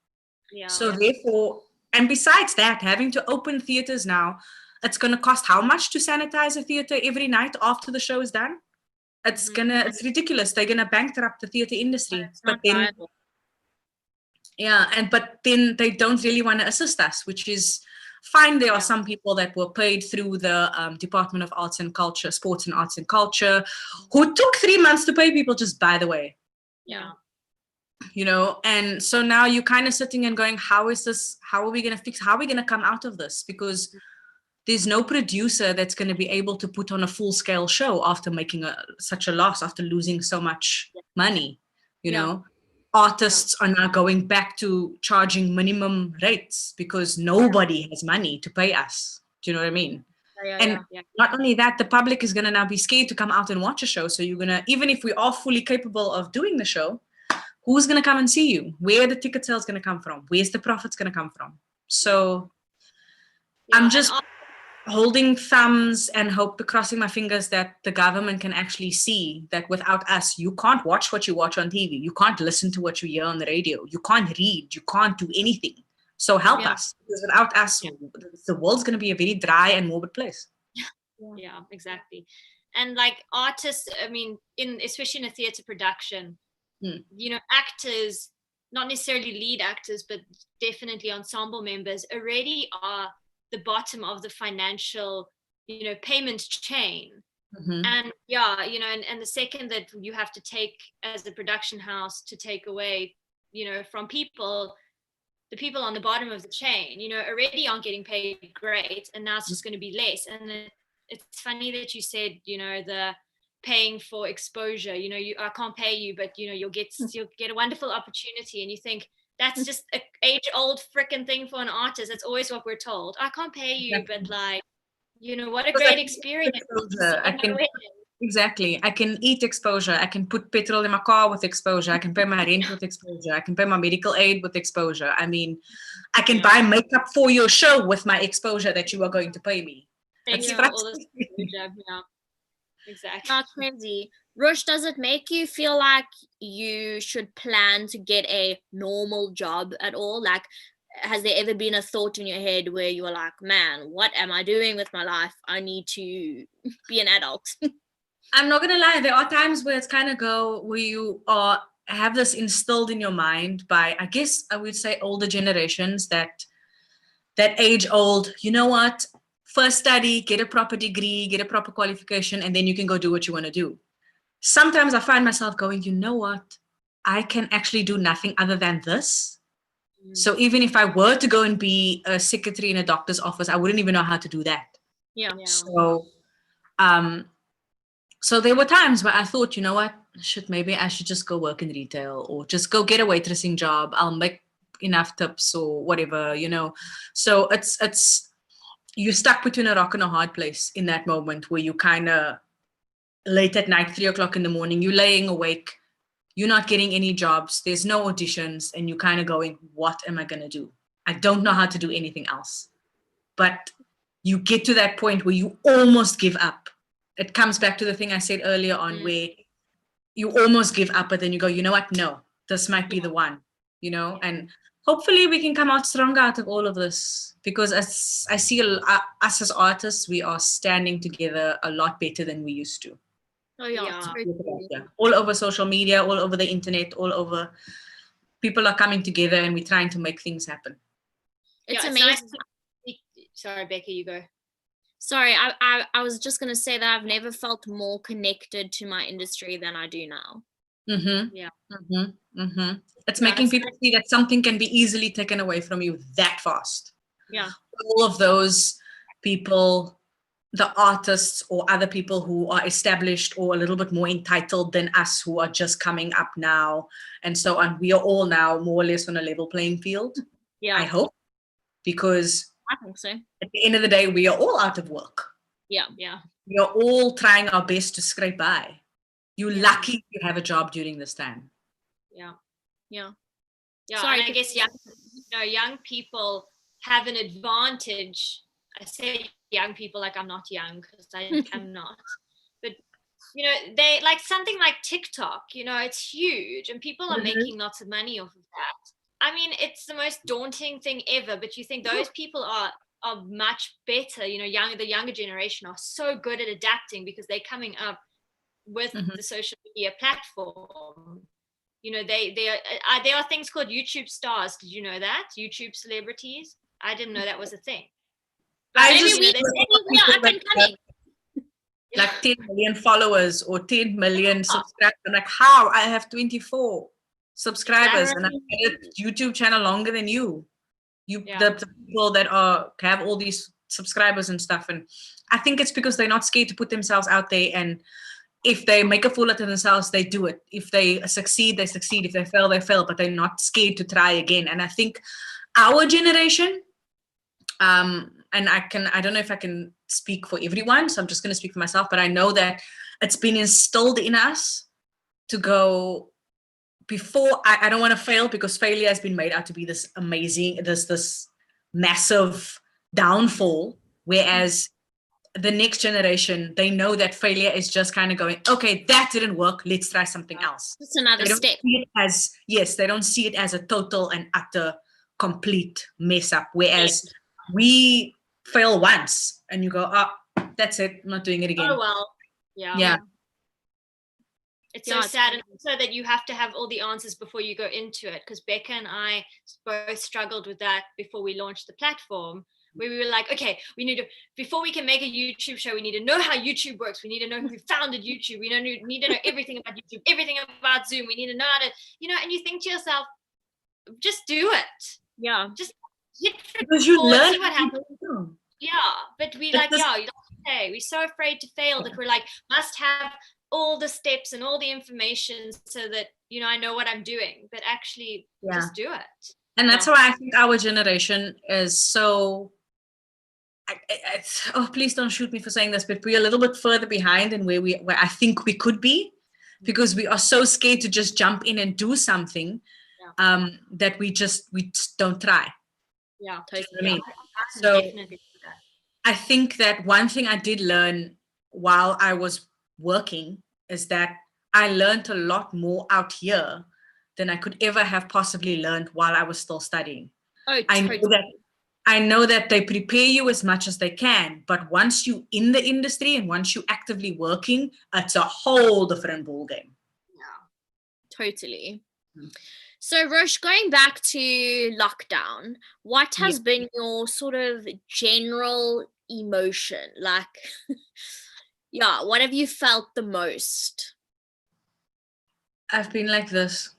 So therefore, and besides that, having to open theaters now, it's going to cost how much to sanitize a theater every night after the show is done? It's ridiculous. They're going to bankrupt the theater industry. But then they don't really want to assist us, which is fine. There are some people that were paid through the Department of Arts and Culture, Sports and Arts and Culture, who took 3 months to pay people, just by the way. And so now you're kind of sitting and going, how are we going to fix, how are we going to come out of this? Because there's no producer that's going to be able to put on a full-scale show after making such a loss, after losing so much money, Artists are now going back to charging minimum rates because nobody has money to pay us. Do you know what I mean? Not only that, the public is going to now be scared to come out and watch a show. So you're going to, even if we are fully capable of doing the show, who's going to come and see you? Where are the ticket sales going to come from? Where's the profits going to come from? So I'm just holding thumbs and crossing my fingers that the government can actually see that without us, you can't watch what you watch on TV. You can't listen to what you hear on the radio. You can't read. You can't do anything. So help us, because without us, the world's going to be a very dry and morbid place. Yeah, exactly. And like artists, I mean, especially in a theater production, actors, not necessarily lead actors, but definitely ensemble members already are the bottom of the financial, payment chain. And and the second that you have to take as the production house to take away, from people, the people on the bottom of the chain, already aren't getting paid great, and now it's just going to be less. And it's funny that you said, the paying for exposure, I can't pay you, but you'll get a wonderful opportunity, and you think, that's just an age-old freaking thing for an artist. That's always what we're told. I can't pay you, but what a great experience. Exactly. I can eat exposure. I can put petrol in my car with exposure. I can pay my rent with exposure. I can pay my medical aid with exposure. I mean, I can buy makeup for your show with my exposure that you are going to pay me. Exactly. Not crazy. Rush, does it make you feel like you should plan to get a normal job at all? Like, has there ever been a thought in your head where you were like, man, what am I doing with my life? I need to be an adult. I'm not going to lie. There are times where it's kind of where you have this instilled in your mind by, I guess I would say, older generations, that age old, you know what? First study, get a proper degree, get a proper qualification, and then you can go do what you want to do. Sometimes I find myself going, you know what? I can actually do nothing other than this. So even if I were to go and be a secretary in a doctor's office, I wouldn't even know how to do that. So, so there were times where I thought, you know what? Maybe I should just go work in retail, or just go get a waitressing job. I'll make enough tips or whatever, So it's you're stuck between a rock and a hard place in that moment, where you kind of late at night, 3 o'clock in the morning, you're laying awake, you're not getting any jobs, there's no auditions, and you're kind of going, what am I going to do? I don't know how to do anything else. But you get to that point where you almost give up. It comes back to the thing I said earlier on, where you almost give up, but then you go, you know what? No, this might be the one. and hopefully we can come out stronger out of all of this, because as I see us as artists, we are standing together a lot better than we used to. Oh yeah, Yeah. totally. Yeah. All over social media, all over the internet, all over. People are coming together and we're trying to make things happen. It's Yeah, amazing. nice sorry, Becky, you go. Sorry, I was just gonna say that I've never felt more connected to my industry than I do now. Yeah. It's Yeah, making it's people see that something can be easily taken away from you that fast. Yeah. All of those people, the artists or other people who are established or a little bit more entitled than us, who are just coming up now and so on, we are all now more or less on a level playing field. Yeah, I hope, because I think so. at the end of the day, we are all out of work. Yeah. We are all trying our best to scrape by. You're lucky you have a job during this time. Yeah. Sorry, and I guess young people have an advantage. I say young people like I'm not young, because I am not. But they like something like TikTok. It's huge, and people are making lots of money off of that. I mean, it's the most daunting thing ever. But you think those people are much better. The younger generation are so good at adapting because they're coming up with the social media platform. There are things called YouTube stars. Did you know that? YouTube celebrities? I didn't know that was a thing. But maybe we are up and coming. Like 10 million followers or 10 million subscribers. I'm like, how? I have 24 subscribers and I've had a YouTube channel longer than you. The people that have all these subscribers and stuff. And I think it's because they're not scared to put themselves out there, and if they make a fool out of themselves, they do it. If they succeed, they succeed. If they fail, they fail, but they're not scared to try again. And I think our generation, and I don't know if I can speak for everyone, so I'm just going to speak for myself, but I know that it's been instilled in us to go before. I don't want to fail, because failure has been made out to be this amazing, this massive downfall, whereas the next generation, they know that failure is just kind of going, okay, that didn't work, let's try something else. It's another step. They don't see it as a total and utter complete mess up, whereas we fail once and you go, that's it, I'm not doing it again. Oh well. Yeah. It's so sad, and also that you have to have all the answers before you go into it, because Becca and I both struggled with that before we launched the platform, where we were like, okay, we need to, before we can make a YouTube show, we need to know how YouTube works. We need to know who founded YouTube. We need to know everything about YouTube, everything about Zoom. We need to know how to, and you think to yourself, just do it. Yeah. Just hit because you learn see what happens. Yeah. But we're so afraid to fail that we're like, must have all the steps and all the information so that, I know what I'm doing. But actually, just do it. And that's why I think our generation is so, please don't shoot me for saying this, but we're a little bit further behind than where I think we could be, because we are so scared to just jump in and do something that we just don't try. Yeah, totally. You know what I mean? So I think that one thing I did learn while I was working is that I learned a lot more out here than I could ever have possibly learned while I was still studying. I know that they prepare you as much as they can, but once you're in the industry and once you're actively working, it's a whole different ballgame. Yeah, totally. So, Rosh, going back to lockdown, what has been your sort of general emotion? Like, what have you felt the most? I've been like this.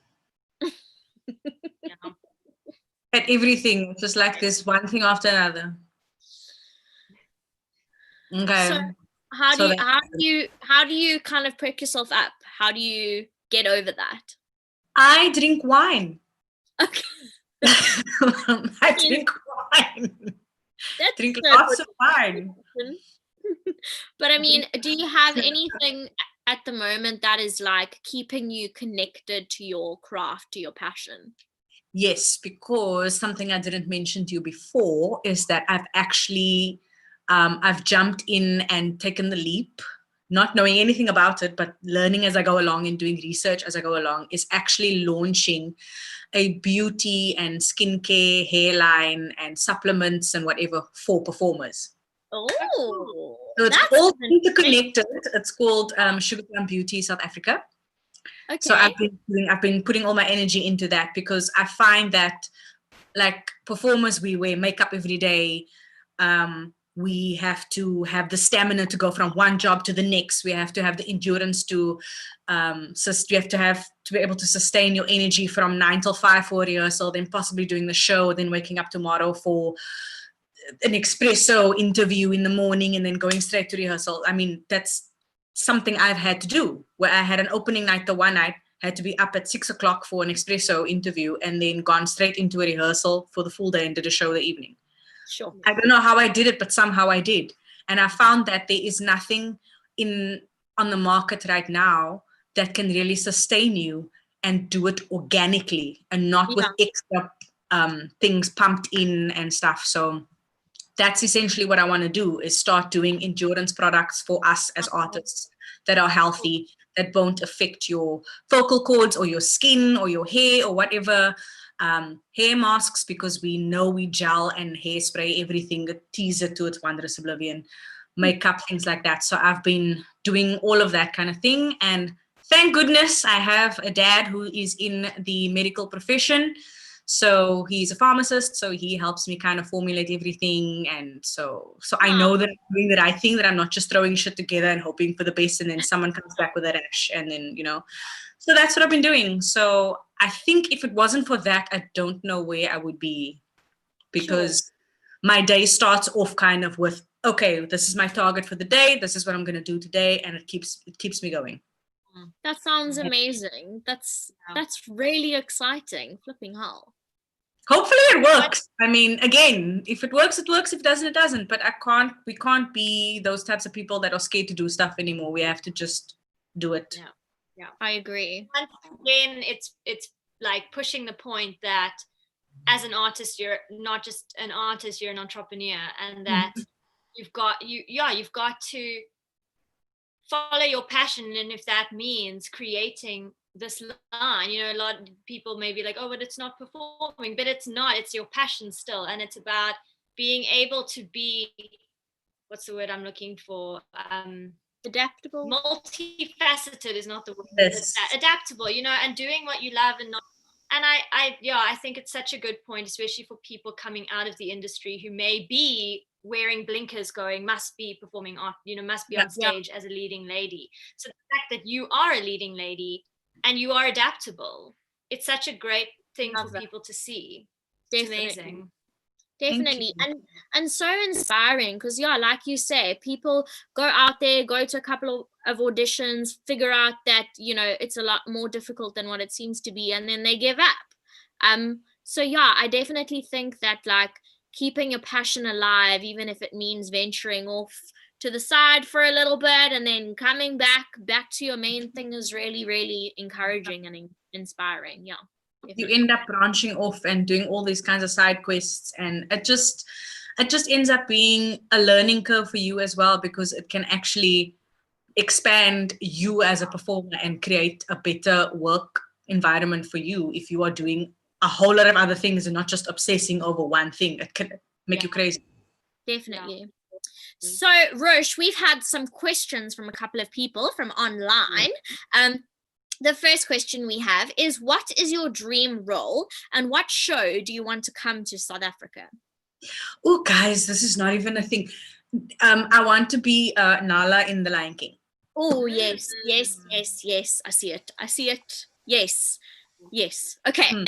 At everything, just like this, one thing after another. Okay. So how do you kind of pick yourself up? How do you get over that? I drink wine. Okay. I drink wine. That's drink lots of wine. But I mean, do you have anything at the moment that is like keeping you connected to your craft, to your passion? Yes, because something I didn't mention to you before is that I've actually I've jumped in and taken the leap not knowing anything about it, but learning as I go along and doing research as I go along, is actually launching a beauty and skincare, hairline and supplements and whatever for performers. Oh, So it's that's all interesting. interconnected. It's called Sugar Plum Beauty South Africa. Okay. So I've been putting all my energy into that, because I find that, like, performers, we wear makeup every day. We have to have the stamina to go from one job to the next. We have to have the endurance to, we have to be able to sustain your energy from 9 till 5 for a rehearsal, then possibly doing the show, then waking up tomorrow for an espresso interview in the morning, and then going straight to rehearsal. I mean, that's something I've had to do, where I had an opening night the one night, had to be up at 6 o'clock for an espresso interview, and then gone straight into a rehearsal for the full day and did a show the evening. Sure. I don't know how I did it, but somehow I did. And I found that there is nothing on the market right now that can really sustain you and do it organically, and not with extra things pumped in and stuff. So that's essentially what I want to do, is start doing endurance products for us as artists that are healthy, that won't affect your vocal cords or your skin or your hair or whatever. Hair masks, because we know we gel and hairspray everything, tease it to its wondrous oblivion, makeup, things like that. So I've been doing all of that kind of thing. And thank goodness I have a dad who is in the medical profession. So he's a pharmacist, so he helps me kind of formulate everything. And so I know that I'm doing the right thing, that I'm not just throwing shit together and hoping for the best, and then someone comes back with a rash, and then, so that's what I've been doing. So I think if it wasn't for that, I don't know where I would be, because my day starts off kind of with, okay, this is my target for the day, this is what I'm going to do today, and it keeps me going. That sounds amazing. That's really exciting. Flipping hell. Hopefully it works. I mean, again, if it works, it works. If it doesn't, it doesn't. But we can't be those types of people that are scared to do stuff anymore. We have to just do it. Yeah, I agree. Once again, it's like pushing the point that as an artist, you're not just an artist, you're an entrepreneur, and that you've got to follow your passion. And if that means creating this line, a lot of people may be like, oh, but it's not performing, but it's not, it's your passion still. And it's about being able to be, what's the word I'm looking for? Adaptable. Multifaceted is not the word. Yes. Adaptable, and doing what you love, and not. And I think it's such a good point, especially for people coming out of the industry who may be wearing blinkers, going, must be performing art, must be on stage as a leading lady. So the fact that you are a leading lady and you are adaptable, it's such a great thing for people to see. It's amazing. Definitely. And so inspiring, because like you say, people go out there, go to a couple of auditions, figure out that it's a lot more difficult than what it seems to be, and then they give up. So I definitely think that, like, keeping your passion alive, even if it means venturing off to the side for a little bit and then coming back to your main thing, is really, really encouraging and inspiring. You end up branching off and doing all these kinds of side quests, and it just ends up being a learning curve for you as well, because it can actually expand you as a performer and create a better work environment for you if you are doing a whole lot of other things and not just obsessing over one thing. It can make you crazy. Definitely. So, Rosh, we've had some questions from a couple of people from online. The first question we have is, what is your dream role, and what show do you want to come to South Africa? Oh, guys, this is not even a thing. I want to be Nala in The Lion King. Oh, yes. I see it. Yes. Okay.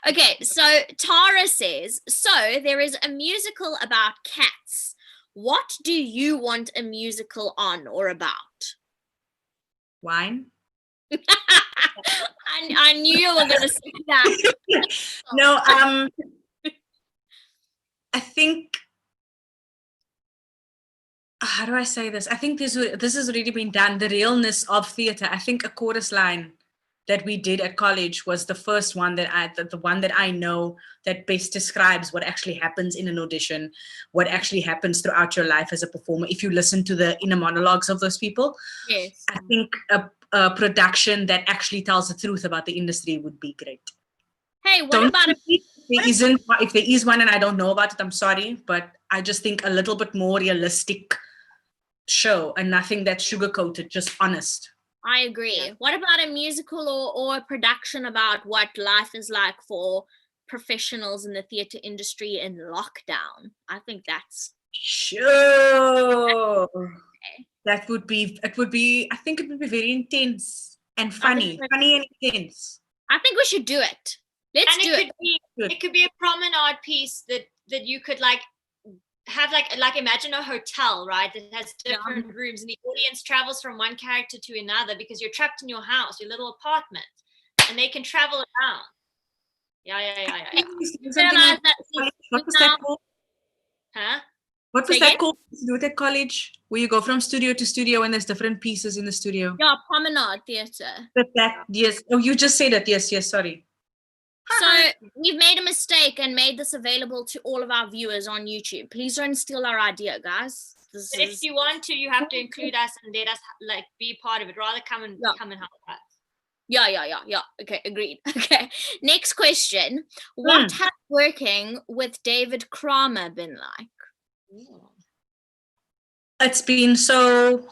Okay, so Tara says, so there is a musical about cats. What do you want a musical on or about? Wine. I knew you were going to say that. No, I think, how do I say this? I think this has already been done. The realness of theatre. I think a chorus line that we did at college was the first one the one that I know that best describes what actually happens in an audition, what actually happens throughout your life as a performer. If you listen to the inner monologues of those people, Yes. I think a production that actually tells the truth about the industry would be great. Hey, what about if there is one and I don't know about it, I'm sorry, but I just think a little bit more realistic show and nothing that's sugar-coated, just honest. I agree. What about a musical or a production about what life is like for professionals in the theatre industry in lockdown? I think that's sure. It would be, I think it would be very intense and funny and intense. I think we should do it. Let's do it. It could be a promenade piece that you could like have like imagine a hotel, right, that has different rooms, and the audience travels from one character to another because you're trapped in your house, your little apartment, and they can travel around. Yeah. What was that called? Huh? What was that called? Do it at college, where you go from studio to studio and there's different pieces in the studio. Yeah, promenade theatre. Yes. Oh, you just said it. Yes. Sorry. So we've made a mistake and made this available to all of our viewers on YouTube. Please don't steal our idea, guys. If you want to, you have to include us and let us like be part of it. Rather come and help us. Yeah. Okay, agreed. Okay. Next question. What has working with David Kramer been like? It's been so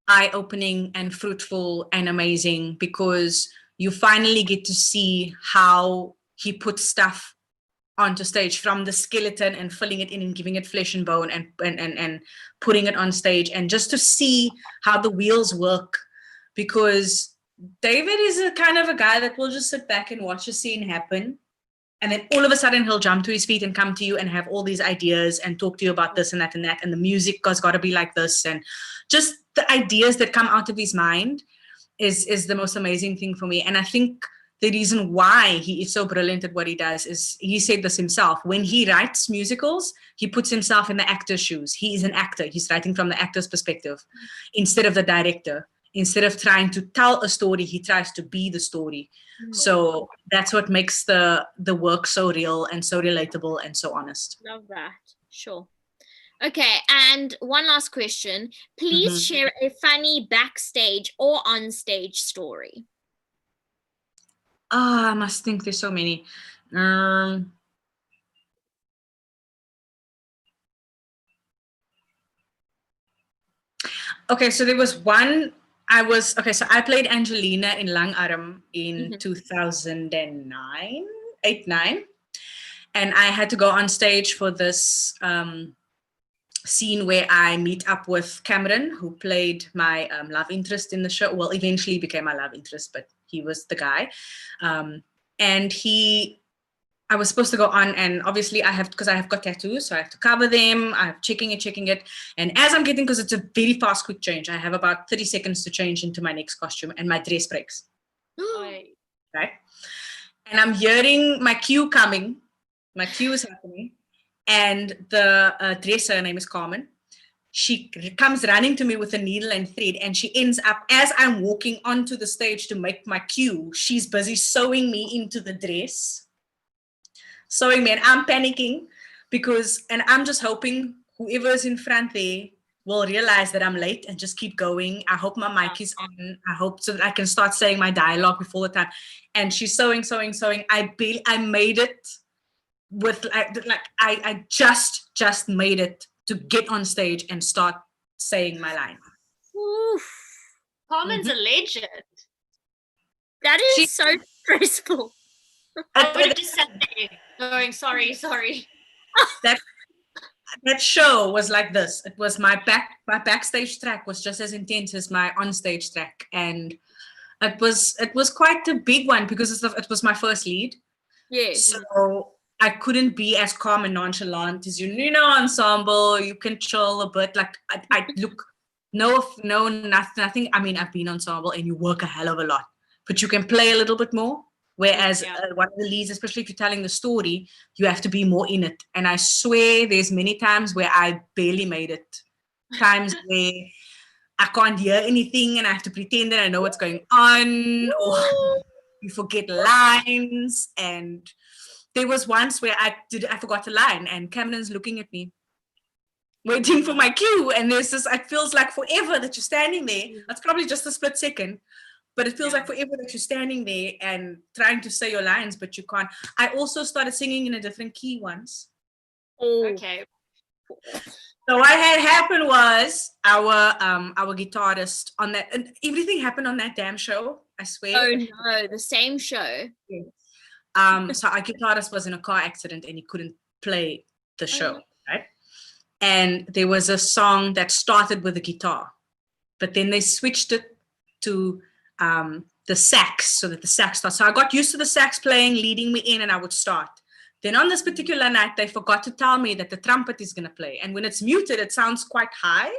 eye-opening and fruitful and amazing, because you finally get to see how he puts stuff onto stage, from the skeleton and filling it in and giving it flesh and bone and putting it on stage, and just to see how the wheels work, because David is a kind of a guy that will just sit back and watch a scene happen, and then all of a sudden he'll jump to his feet and come to you and have all these ideas and talk to you about this and that and that, and the music has got to be like this, and just the ideas that come out of his mind is the most amazing thing for me. And I think the reason why he is so brilliant at what he does is, he said this himself, when he writes musicals, he puts himself in the actor's shoes. He is an actor. He's writing from the actor's perspective instead of the director. Instead of trying to tell a story, he tries to be the story. So that's what makes the work so real and so relatable and so honest. Love that. Sure. Okay, and one last question. Please share a funny backstage or onstage story. I must think, there's so many. Okay, so there was one. So I played Angelina in Langarm in 2009, 8-9. And I had to go on stage for this scene where I meet up with Cameron, who played my love interest in the show. Well, eventually became my love interest, but he was the guy. And I was supposed to go on, and obviously because I have got tattoos, so I have to cover them. I'm checking it. And as I'm getting, because it's a very fast, quick change, I have about 30 seconds to change into my next costume, and my dress breaks. Right? And I'm hearing my cue coming. My cue is happening. And the dresser, her name is Carmen, she comes running to me with a needle and thread, and she ends up, as I'm walking onto the stage to make my cue, she's busy sewing me into the dress. Sewing me, and I'm panicking and I'm just hoping whoever's in front there will realize that I'm late and just keep going. I hope my mic is on. I hope so that I can start saying my dialogue before the time. And she's sewing. I made it with I just made it to get on stage and start saying my line. Oof. Carmen's a legend. That is so stressful. I would have just sat there going, sorry. That show was like this. It was my backstage track was just as intense as my onstage track, and it was quite a big one because it was my first lead. Yes. So I couldn't be as calm and nonchalant as you know, Ensemble. You can chill a bit. Like I look, nothing. I mean, I've been Ensemble, and you work a hell of a lot, but you can play a little bit more. Whereas one of the leads, especially if you're telling the story, you have to be more in it. And I swear there's many times where I barely made it. Times where I can't hear anything and I have to pretend that I know what's going on, or you forget lines. And there was once where I forgot a line and Cameron's looking at me, waiting for my cue. And there's this, it feels like forever that you're standing there. That's probably just a split second, but it feels like forever that you're standing there and trying to say your lines, but you can't. I also started singing in a different key once. Okay. So what had happened was our guitarist on that, and everything happened on that damn show, I swear. Oh no, the same show. So our guitarist was in a car accident and he couldn't play the show, right? And there was a song that started with a guitar, but then they switched it to the sax, so that the sax starts. So I got used to the sax playing, leading me in, and I would start. Then on this particular night, they forgot to tell me that the trumpet is going to play. And when it's muted, it sounds quite high.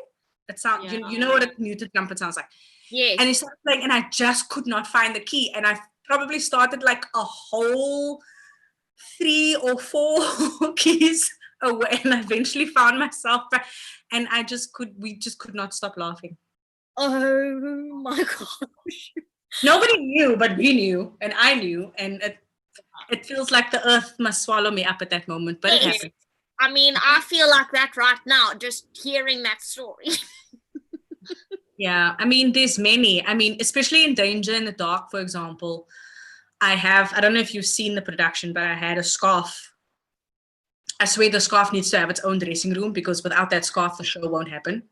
It sounds, you know what a muted trumpet sounds like. Yes. And he started playing, and I just could not find the key. And I probably started like a whole 3 or 4 keys away. And I eventually found myself back. And we just could not stop laughing. Oh my gosh. Nobody knew, but we knew, and I knew. And it feels like the earth must swallow me up at that moment, but it happened. I mean, I feel like that right now, just hearing that story. Yeah, I mean, there's many. I mean, especially in Danger in the Dark, for example, I don't know if you've seen the production, but I had a scarf. I swear the scarf needs to have its own dressing room, because without that scarf, the show won't happen.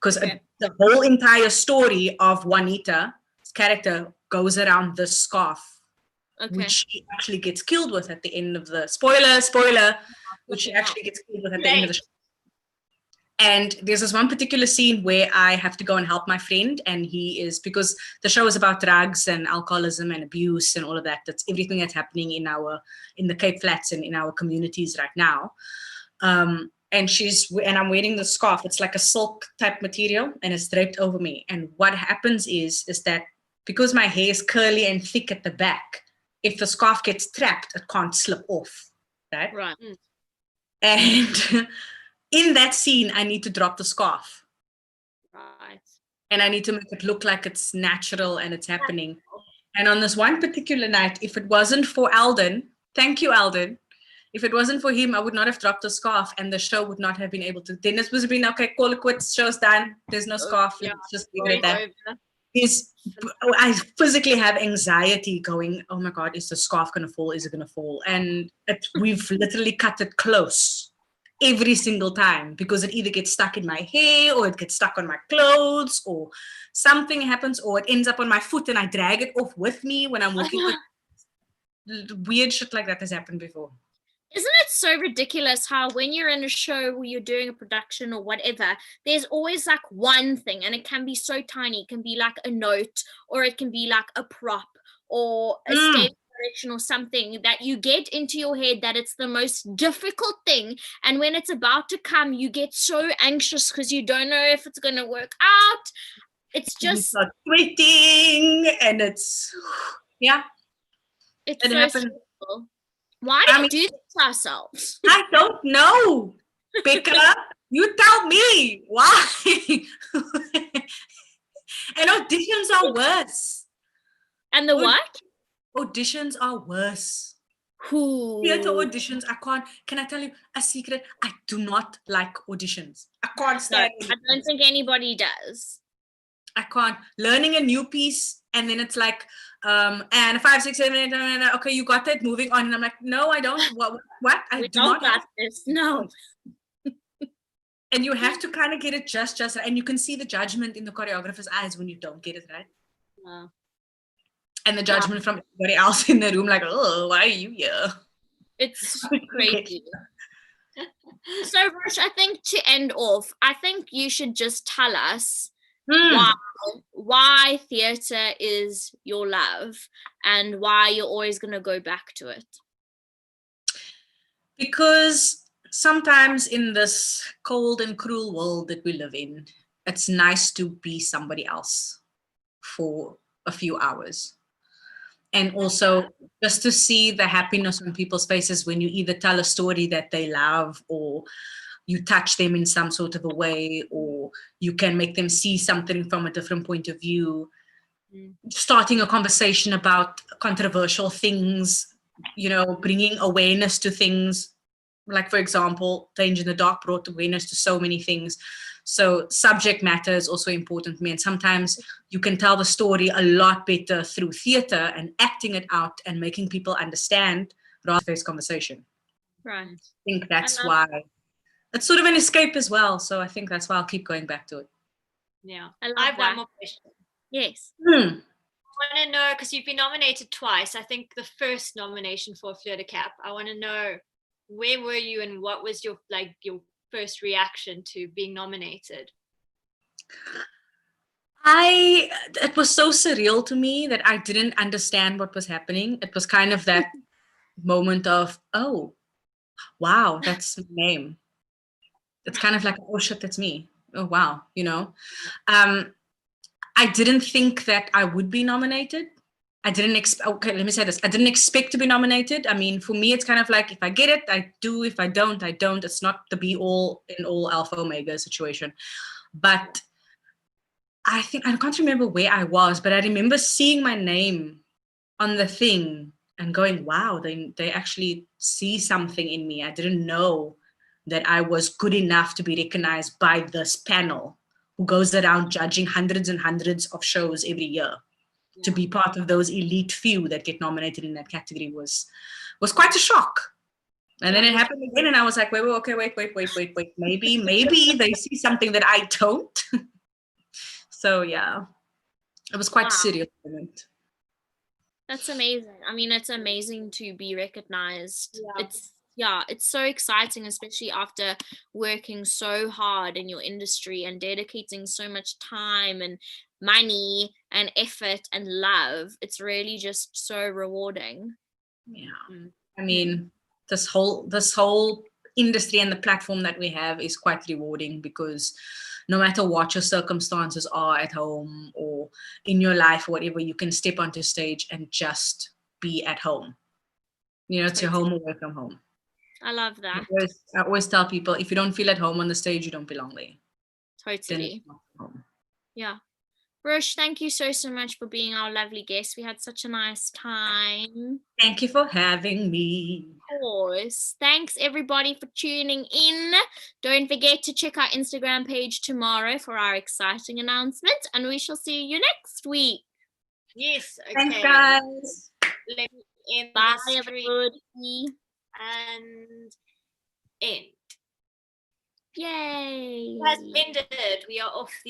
Because the whole entire story of Juanita's character goes around this scarf. Which she actually gets killed with at the end of the spoiler, which she actually gets killed with at the end of the show. And there's this one particular scene where I have to go and help my friend, and because the show is about drugs and alcoholism and abuse and all of that. That's everything that's happening in the Cape Flats and in our communities right now. And I'm wearing the scarf. It's like a silk type material, and it's draped over me. And what happens is that because my hair is curly and thick at the back, if the scarf gets trapped, it can't slip off, right? Right. And in that scene, I need to drop the scarf. Right. And I need to make it look like it's natural and it's happening. And on this one particular night, if it wasn't for Alden, thank you, Alden. If it wasn't for him, I would not have dropped the scarf, and the show would not have been able to. Then it would have been, okay, call it quits, show's done. There's no scarf. Let's just leave it at that. I physically have anxiety going, oh my God, is the scarf going to fall? Is it going to fall? And we've literally cut it close every single time, because it either gets stuck in my hair, or it gets stuck on my clothes, or something happens, or it ends up on my foot and I drag it off with me when I'm walking. Weird shit like that has happened before. Isn't it so ridiculous how when you're in a show or you're doing a production or whatever, there's always like one thing, and it can be so tiny. It can be like a note, or it can be like a prop, or a stage direction or something that you get into your head that it's the most difficult thing. And when it's about to come, you get so anxious because you don't know if it's going to work out. It's just... You start sweating, and it's so stressful. Why do we do this to ourselves? I don't know, Becca. You tell me why. And auditions are worse. And the what? Auditions are worse. Ooh. Theater auditions, can I tell you a secret? I do not like auditions. I can't stand it. I don't think anybody does. I can't. Learning a new piece, and then it's like, and 5, 6, 7, 8, 9, 9, okay, you got that, moving on. And I'm like, no, I don't. What? I do not got this. No. And you have to kind of get it just right. And you can see the judgment in the choreographer's eyes when you don't get it right. Yeah. And the judgment from everybody else in the room, like, oh, why are you here? It's crazy. So, Rush, I think to end off, I think you should just tell us why theatre is your love, and why you're always going to go back to it. Because sometimes in this cold and cruel world that we live in, it's nice to be somebody else for a few hours. And also just to see the happiness on people's faces when you either tell a story that they love, or you touch them in some sort of a way, or you can make them see something from a different point of view. Starting a conversation about controversial things, bringing awareness to things. Like, for example, Danger in the Dark brought awareness to so many things. So subject matter is also important to me. And sometimes you can tell the story a lot better through theater and acting it out and making people understand rather than face conversation. Right. I think that's why it's sort of an escape as well. So I think that's why I'll keep going back to it. Yeah. I have one more question. Yes. I want to know, because you've been nominated twice. I think the first nomination for Fleur de Cap. I want to know, where were you and what was your first reaction to being nominated? It was so surreal to me that I didn't understand what was happening. It was kind of that moment of, oh, wow, that's my name. It's kind of like, oh shit, that's me. Oh wow, I didn't think that I would be nominated. Okay, let me say this. I didn't expect to be nominated. I mean, for me, it's kind of like, if I get it, I do. If I don't, I don't. It's not the be all in all alpha omega situation. But I can't remember where I was, but I remember seeing my name on the thing and going, wow, they actually see something in me. I didn't know that I was good enough to be recognized by this panel who goes around judging hundreds and hundreds of shows every year. To be part of those elite few that get nominated in that category was quite a shock. And then it happened again, and I was like, wait, maybe they see something that I don't. So yeah, it was quite a serious moment. That's amazing. I mean, it's amazing to be recognized. It's so exciting, especially after working so hard in your industry and dedicating so much time and money and effort and love. It's really just so rewarding. Yeah. I mean, this whole industry and the platform that we have is quite rewarding, because no matter what your circumstances are at home or in your life or whatever, you can step onto stage and just be at home. It's your home away from home. I love that. I always tell people, if you don't feel at home on the stage, you don't belong there. Totally. Yeah. Rush, thank you so much for being our lovely guest. We had such a nice time. Thank you for having me. Of course. Thanks everybody for tuning in. Don't forget to check our Instagram page tomorrow for our exciting announcement, and we shall see you next week. Yes. Okay. Thanks, guys. Let me end Bye, the stream everybody. and end. Yay. It has ended. We are off the